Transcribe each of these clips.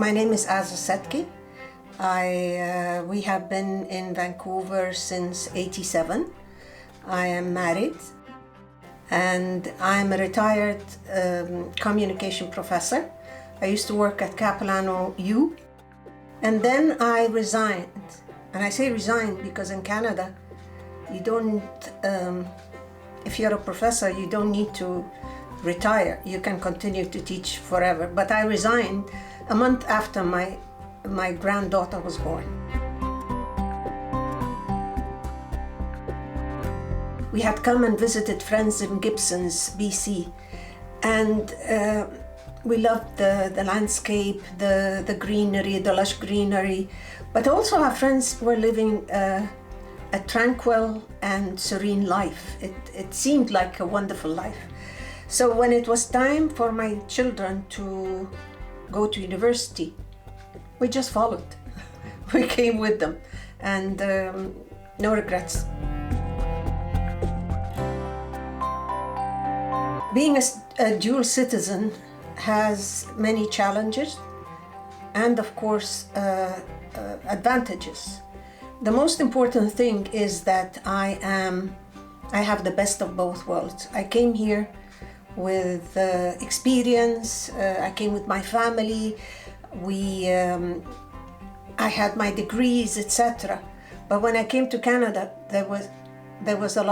My name is Azza Sedky. We have been in Vancouver since '87. I am married and I'm a retired communication professor. I used to work at Capilano U, and then I resigned. And I say resigned because in Canada, you don't, if you're a professor, you don't need to retire. You can continue to teach forever. But I resigned a month after my granddaughter was born. We had come and visited friends in Gibsons, BC, and we loved the landscape, the greenery, the lush greenery, but also our friends were living a tranquil and serene life. It seemed like a wonderful life. So when it was time for my children to go to university, we just followed. We came with them, and no regrets. Being a dual citizen has many challenges and, of course, advantages. The most important thing is that I have the best of both worlds. I came here with experience. I came with my family. I had my degrees, etc. But when I came to Canada, there was a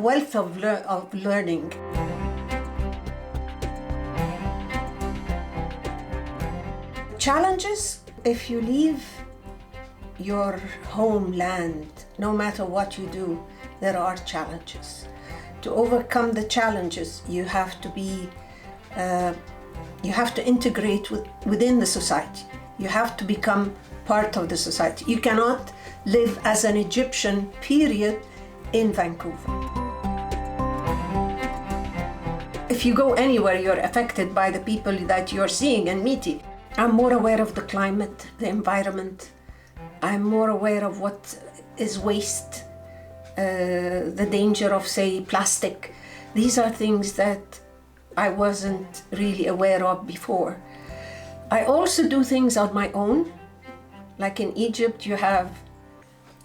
wealth of learning. Challenges: if you leave your homeland, no matter what you do, there are challenges. To overcome the challenges, you have to integrate within the society. You have to become part of the society. You cannot live as an Egyptian, period, in Vancouver. If you go anywhere, you're affected by the people that you're seeing and meeting. I'm more aware of the climate, the environment. I'm more aware of what is waste, the danger of, say, plastic. These are things that I wasn't really aware of before. I also do things on my own. Like in Egypt, you have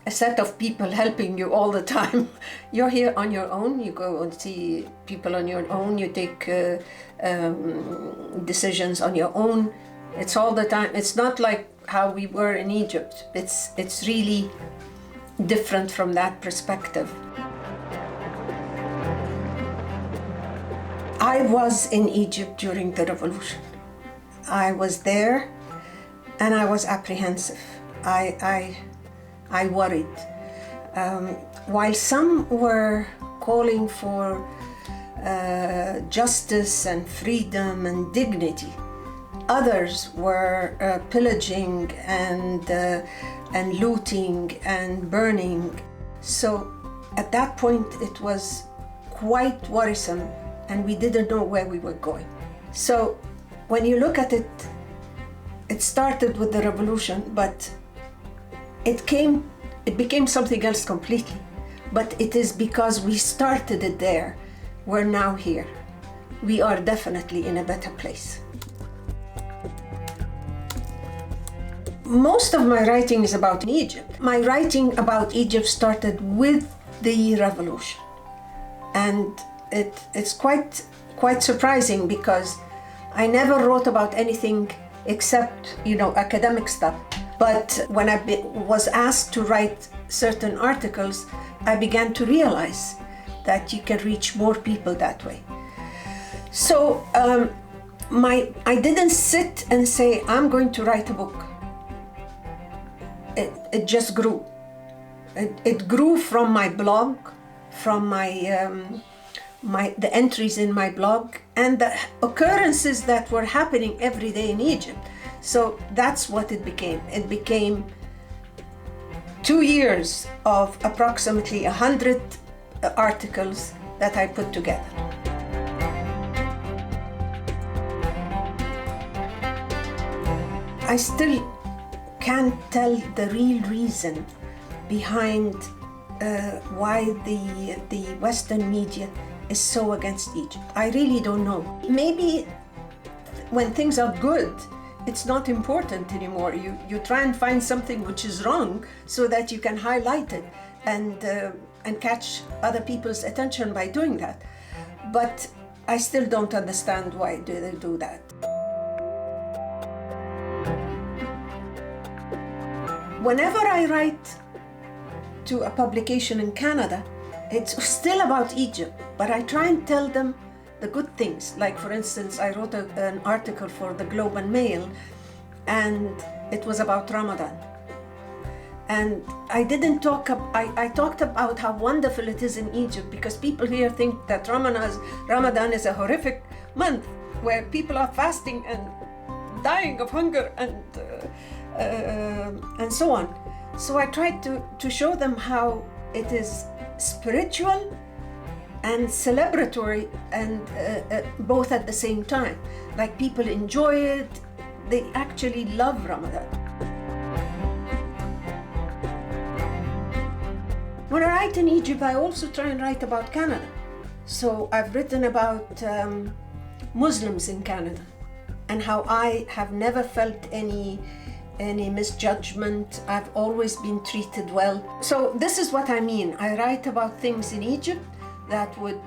a set of people helping you all the time. You're here on your own. You go and see people on your own. You take decisions on your own. It's all the time. It's not like how we were in Egypt. It's really different from that perspective. I was in Egypt during the revolution. I was there and I was apprehensive. I worried. While some were calling for justice and freedom and dignity, others were pillaging and looting and burning. So at that point it was quite worrisome, and we didn't know where we were going. So when you look at it, it started with the revolution, but it became something else completely. But it is because we started it there, we're now here. We are definitely in a better place. Most of my writing is about Egypt. My writing about Egypt started with the revolution. And it's quite surprising because I never wrote about anything except, academic stuff. But when I was asked to write certain articles, I began to realize that you can reach more people that way. So I didn't sit and say, I'm going to write a book. It just grew. It grew from my blog, from the entries in my blog, and the occurrences that were happening every day in Egypt. So that's what it became. It became 2 years of approximately 100 articles that I put together. I still can't tell the real reason behind why the Western media is so against Egypt. I really don't know. Maybe when things are good, it's not important anymore. You try and find something which is wrong so that you can highlight it and catch other people's attention by doing that. But I still don't understand why do they do that. Whenever I write to a publication in Canada, it's still about Egypt, but I try and tell them the good things. Like, for instance, I wrote an article for the Globe and Mail, and it was about Ramadan. And I talked about how wonderful it is in Egypt, because people here think that Ramadan is a horrific month where people are fasting and dying of hunger and so on. So I tried to show them how it is spiritual and celebratory, and both at the same time. Like, people enjoy it, they actually love Ramadan. When I write in Egypt, I also try and write about Canada. So I've written about Muslims in Canada and how I have never felt any misjudgment. I've always been treated well. So this is what I mean. I write about things in Egypt that would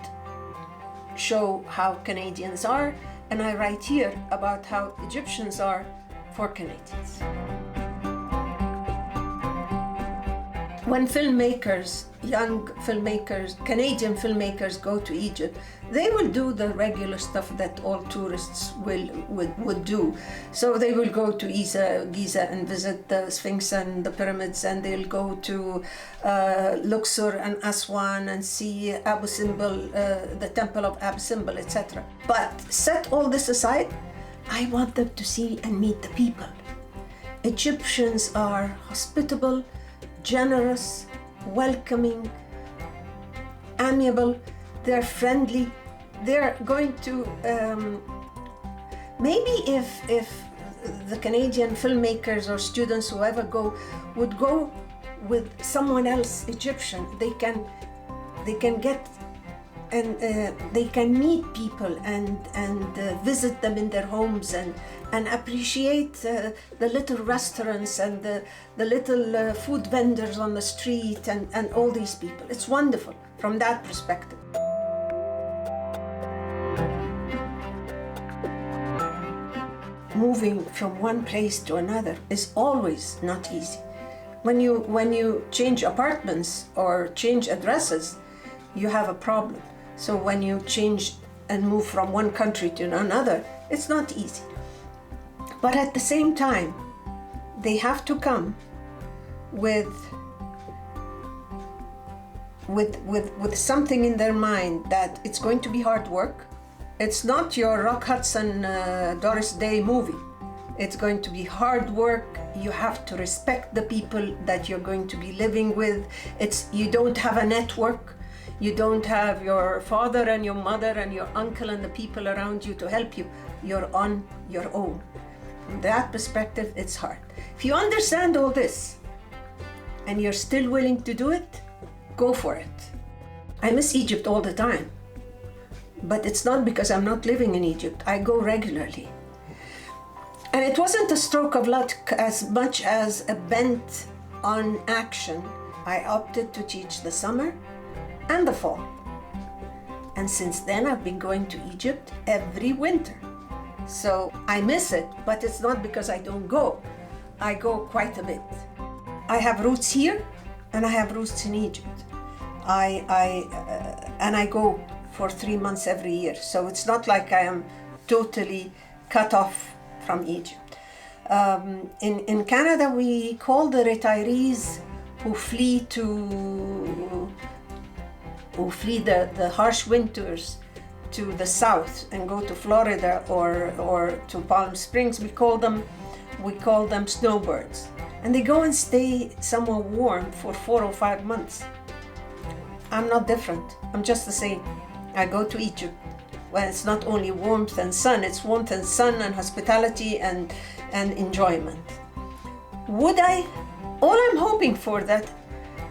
show how Canadians are, and I write here about how Egyptians are for Canadians. When filmmakers, young filmmakers, Canadian filmmakers go to Egypt, they will do the regular stuff that all tourists would do. So they will go to Giza and visit the Sphinx and the pyramids, and they'll go to Luxor and Aswan and see Abu Simbel, the temple of Abu Simbel, etc. But set all this aside, I want them to see and meet the people. Egyptians are hospitable, generous, welcoming, amiable, they're friendly. They're going to, maybe if the Canadian filmmakers or students, whoever would go with someone else Egyptian, they can get and they can meet people and visit them in their homes and appreciate the little restaurants and the little food vendors on the street and all these people. It's wonderful from that perspective. Moving from one place to another is always not easy. When you change apartments or change addresses, you have a problem. So when you change and move from one country to another, it's not easy. But at the same time, they have to come with something in their mind that it's going to be hard work. It's not your Rock Hudson, Doris Day movie. It's going to be hard work. You have to respect the people that you're going to be living with. You don't have a network. You don't have your father and your mother and your uncle and the people around you to help you. You're on your own. From that perspective, it's hard. If you understand all this and you're still willing to do it, go for it. I miss Egypt all the time. But it's not because I'm not living in Egypt. I go regularly. And it wasn't a stroke of luck as much as a bent on action. I opted to teach the summer and the fall. And since then, I've been going to Egypt every winter. So I miss it, but it's not because I don't go. I go quite a bit. I have roots here and I have roots in Egypt. And I go for 3 months every year. So it's not like I am totally cut off from Egypt. In Canada, we call the retirees who flee the harsh winters to the south and go to Florida or to Palm Springs. We call them snowbirds. And they go and stay somewhere warm for 4 or 5 months. I'm not different. I'm just the same. I go to Egypt when it's not only warmth and sun, it's warmth and sun and hospitality and enjoyment. All I'm hoping for that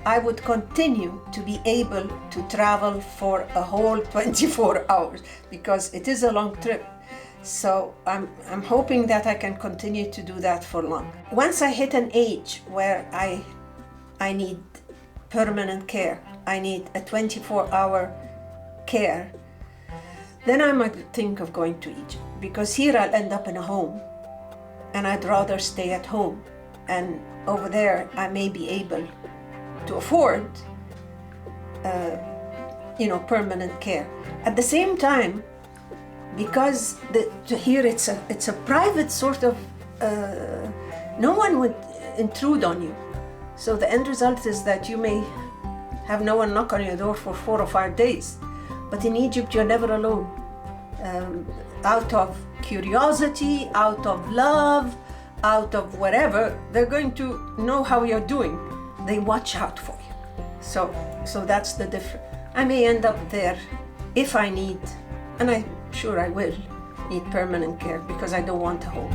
I would continue to be able to travel for a whole 24 hours because it is a long trip. So I'm hoping that I can continue to do that for long. Once I hit an age where I need permanent care, I need a 24-hour care, then I might think of going to Egypt, because here I'll end up in a home and I'd rather stay at home, and over there I may be able to afford permanent care. At the same time, because here it's a private sort of, no one would intrude on you. So the end result is that you may have no one knock on your door for 4 or 5 days. But in Egypt, you're never alone. Out of curiosity, out of love, out of whatever, they're going to know how you're doing. They watch out for you. So that's the difference. I may end up there if I need, and I'm sure I will need permanent care, because I don't want a home.